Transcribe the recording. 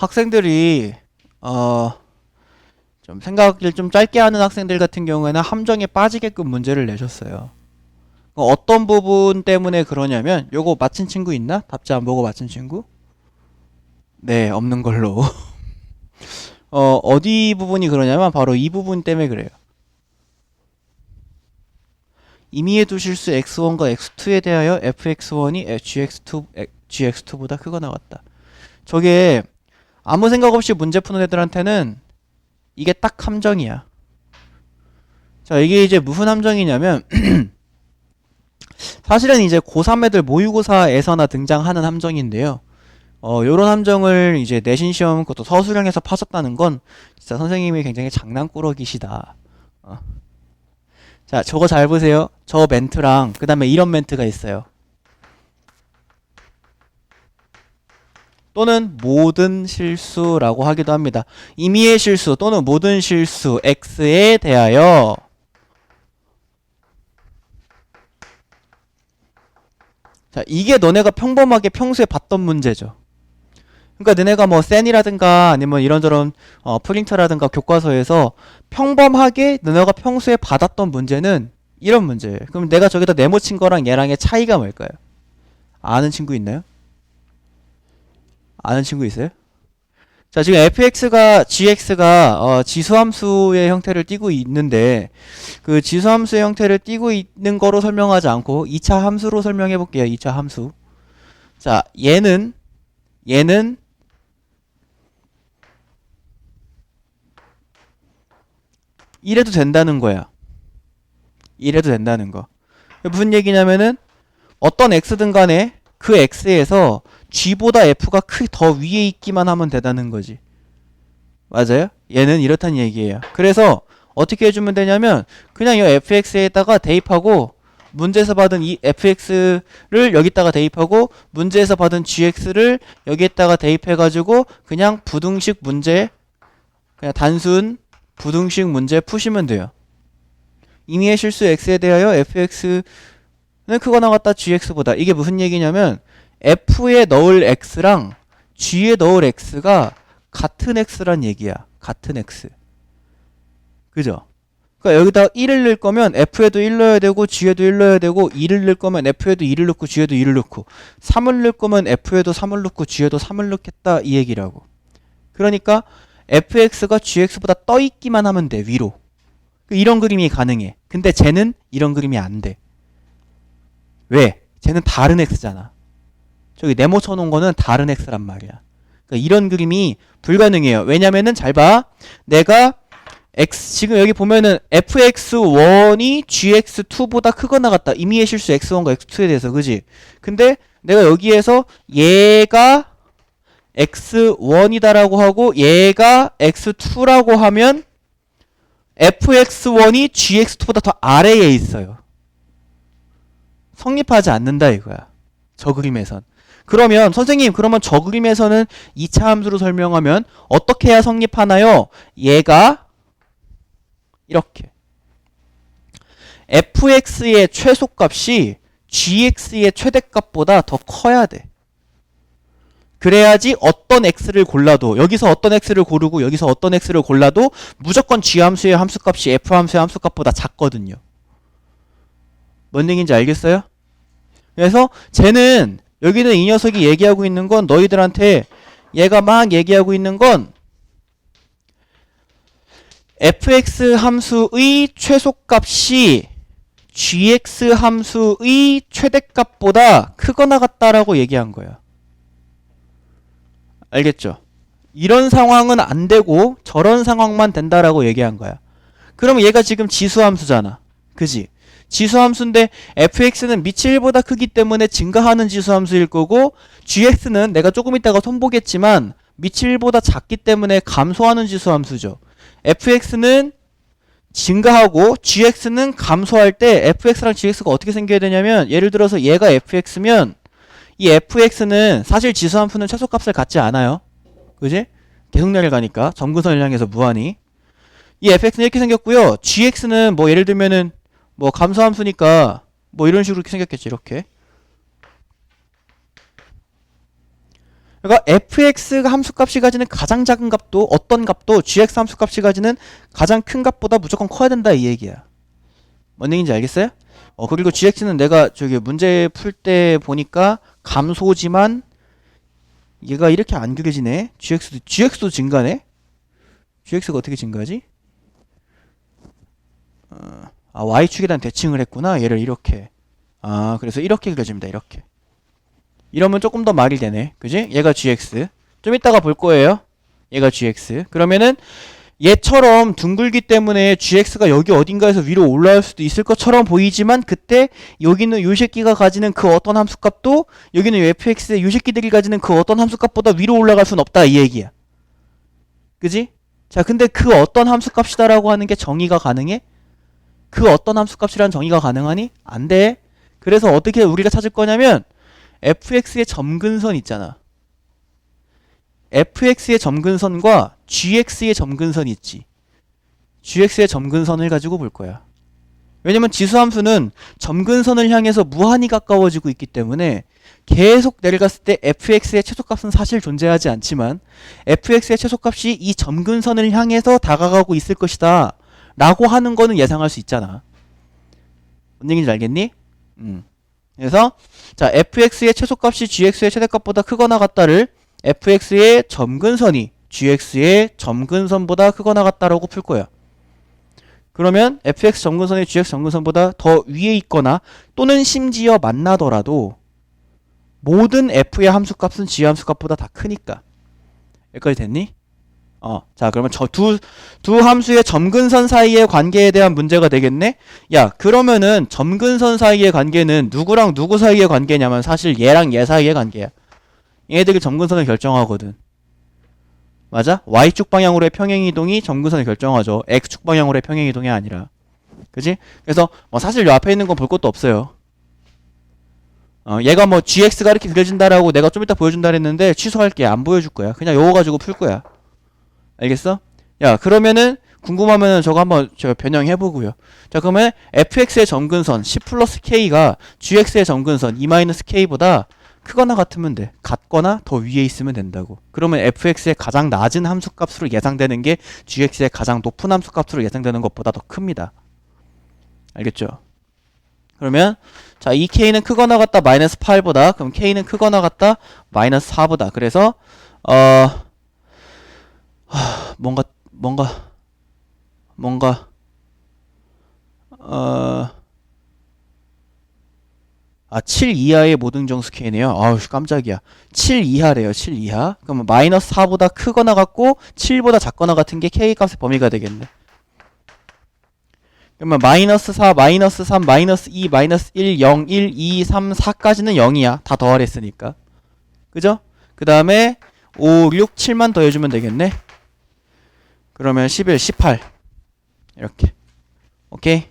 학생들이 좀 생각을 좀 짧게 하는 학생들 같은 경우에는 함정에 빠지게끔 문제를 내셨어요. 어떤 부분 때문에 그러냐면 요거 맞힌 친구 있나? 답지 안 보고 맞힌 친구? 네, 없는 걸로. 어디 부분이 그러냐면 바로 이 부분 때문에 그래요. 임의의 두 실수 x1과 x2에 대하여 fx1이 gx2보다 크거 나왔다. 저게 아무 생각 없이 문제 푸는 애들한테는 이게 딱 함정이야. 자, 이게 이제 무슨 함정이냐면 사실은 이제 고3 애들 모의고사에서나 등장하는 함정인데요. 요런 함정을 이제 내신 시험 그것도 서술형에서 파셨다는 건 진짜 선생님이 굉장히 장난꾸러기시다. 자, 저거 잘 보세요. 저 멘트랑 그 다음에 이런 멘트가 있어요. 또는 모든 실수라고 하기도 합니다. 임의의 실수 또는 모든 실수 x에 대하여 자, 이게 너네가 평범하게 평소에 봤던 문제죠. 그러니까 너네가 뭐 센이라든가 아니면 이런저런 프린터라든가 교과서에서 평범하게 너네가 평소에 받았던 문제는 이런 문제예요. 그럼 내가 저기다 네모친 거랑 얘랑의 차이가 뭘까요? 아는 친구 있나요? 아는 친구 있어요? 자, 지금 fx가 gx가 지수함수의 형태를 띠고 있는데 그 지수함수의 형태를 띠고 있는 거로 설명하지 않고 2차 함수로 설명해 볼게요. 2차 함수. 자, 얘는 이래도 된다는 거야. 이래도 된다는 거. 무슨 얘기냐면은 어떤 x든 간에 그 x에서 g보다 f가 더 위에 있기만 하면 된다는 거지. 맞아요? 얘는 이렇다는 얘기예요. 그래서 어떻게 해주면 되냐면 그냥 이 fx에다가 대입하고 문제에서 받은 이 fx를 여기다가 대입하고 문제에서 받은 gx를 여기에다가 대입해가지고 그냥 부등식 문제 그냥 단순 부등식 문제 푸시면 돼요. 임의의 실수 x에 대하여 fx는 크거 나갔다 gx보다. 이게 무슨 얘기냐면 f에 넣을 x랑 g에 넣을 x가 같은 x란 얘기야. 같은 x. 그죠? 그러니까 여기다 1을 넣을 거면 f에도 1 넣어야 되고 g에도 1 넣어야 되고 2를 넣을 거면 f에도 2를 넣고 g에도 2를 넣고 3을 넣을 거면 f에도 3을 넣고 g에도 3을 넣겠다 이 얘기라고. 그러니까 fx가 gx보다 떠 있기만 하면 돼. 위로. 이런 그림이 가능해. 근데 쟤는 이런 그림이 안 돼. 왜? 쟤는 다른 x잖아. 저기 네모 쳐놓은 거는 다른 x란 말이야. 그러니까 이런 그림이 불가능해요. 왜냐면은 잘 봐. 내가 지금 여기 보면은 fx1이 gx2보다 크거나 같다. 임의의 실수 x1과 x2에 대해서 그지? 근데 내가 여기에서 얘가 x1이다라고 하고 얘가 x2라고 하면 fx1이 gx2보다 더 아래에 있어요. 성립하지 않는다 이거야. 저 그림에선. 그러면 선생님 그러면 저 그림에서는 2차 함수로 설명하면 어떻게 해야 성립하나요? 얘가 이렇게 fx의 최소값이 gx의 최대값보다 더 커야 돼. 그래야지 어떤 x를 골라도 여기서 어떤 x를 고르고 여기서 어떤 x를 골라도 무조건 g함수의 함수값이 f함수의 함수값보다 작거든요. 뭔 얘기인지 알겠어요? 그래서 쟤는 여기는 이 녀석이 얘기하고 있는 건 너희들한테 얘가 막 얘기하고 있는 건 fx 함수의 최소값이 gx 함수의 최대값보다 크거나 같다라고 얘기한 거예요. 알겠죠? 이런 상황은 안 되고 저런 상황만 된다라고 얘기한 거야. 그럼 얘가 지금 지수함수잖아. 그지? 지수함수인데 fx는 미치 1보다 크기 때문에 증가하는 지수함수일 거고 gx는 내가 조금 이따가 손보겠지만 미치 1보다 작기 때문에 감소하는 지수함수죠. fx는 증가하고 gx는 감소할 때 fx랑 gx가 어떻게 생겨야 되냐면 예를 들어서 얘가 fx면 이 fx는 사실 지수함수는 최소값을 갖지 않아요. 그지? 계속 내려가니까 점근선을 향해서 무한히 이 fx는 이렇게 생겼고요. gx는 뭐 예를 들면은 뭐 감소함수니까 뭐 이런 식으로 생겼겠지. 이렇게 그러니까 fx가 함수값이 가지는 가장 작은 값도 어떤 값도 gx 함수값이 가지는 가장 큰 값보다 무조건 커야 된다 이 얘기야. 뭔 얘기인지 알겠어요? 그리고 gx는 내가 저기 문제 풀 때 보니까 감소지만 얘가 이렇게 안 그려지네. gx도 증가네. gx가 어떻게 증가하지? y축에 대한 대칭을 했구나. 얘를 이렇게. 그래서 이렇게 그려집니다. 이렇게. 이러면 조금 더 말이 되네. 그지? 얘가 gx. 좀 이따가 볼 거예요. 얘가 gx. 그러면은 얘처럼 둥글기 때문에 gx가 여기 어딘가에서 위로 올라올 수도 있을 것처럼 보이지만 그때 여기는 요 새끼가 가지는 그 어떤 함수값도 여기는 fx의 요 새끼들이 가지는 그 어떤 함수값보다 위로 올라갈 수는 없다 이 얘기야. 그지? 자, 근데 그 어떤 함수값이다라고 하는 게 정의가 가능해? 그 어떤 함수값이라는 정의가 가능하니? 안 돼. 그래서 어떻게 우리가 찾을 거냐면 fx의 점근선 있잖아. fx의 점근선과 gx의 점근선이 있지. gx의 점근선을 가지고 볼 거야. 왜냐면 지수함수는 점근선을 향해서 무한히 가까워지고 있기 때문에 계속 내려갔을 때 fx의 최소값은 사실 존재하지 않지만 fx의 최소값이 이 점근선을 향해서 다가가고 있을 것이다 라고 하는 거는 예상할 수 있잖아. 뭔 얘기인지 알겠니? 그래서 자 fx의 최소값이 gx의 최대값보다 크거나 같다를 fx의 점근선이 gx의 점근선보다 크거나 같다라고 풀 거야. 그러면 fx 점근선이 gx 점근선보다 더 위에 있거나 또는 심지어 만나더라도 모든 f의 함수값은 g의 함수값보다 다 크니까. 여기까지 됐니? 자 그러면 저 두 함수의 점근선 사이의 관계에 대한 문제가 되겠네? 야 그러면은 점근선 사이의 관계는 누구랑 누구 사이의 관계냐면 사실 얘랑 얘 사이의 관계야. 얘네들이 점근선을 결정하거든. 맞아? y축 방향으로의 평행이동이 점근선을 결정하죠. x축 방향으로의 평행이동이 아니라. 그지? 그래서 사실 요 앞에 있는 건 볼 것도 없어요. 얘가 gx가 이렇게 그려진다라고 내가 좀 이따 보여준다 그랬는데 취소할게. 안 보여줄 거야. 그냥 요거 가지고 풀 거야. 알겠어? 야 그러면은 궁금하면은 저거 한번 변형해보고요. 자 그러면 fx의 점근선 10 플러스 k가 gx의 점근선 2-k보다 크거나 같으면 돼. 같거나 더 위에 있으면 된다고. 그러면 fx의 가장 낮은 함수값으로 예상되는 게 gx의 가장 높은 함수값으로 예상되는 것보다 더 큽니다. 알겠죠? 그러면 자 이 k는 크거나 같다 마이너스 8보다 그럼 k는 크거나 같다 마이너스 4보다. 그래서 뭔가 7 이하의 모든 정수 k네요. 아우 깜짝이야. 7 이하래요. 7 이하. 그러면 마이너스 4보다 크거나 같고 7보다 작거나 같은 게 k 값의 범위가 되겠네. 그러면 마이너스 4, 마이너스 3, 마이너스 2, 마이너스 1, 0, 1, 2, 3, 4까지는 0이야. 다 더하랬으니까. 그죠? 그 다음에 5, 6, 7만 더해주면 되겠네. 그러면 11, 18 이렇게. 오케이?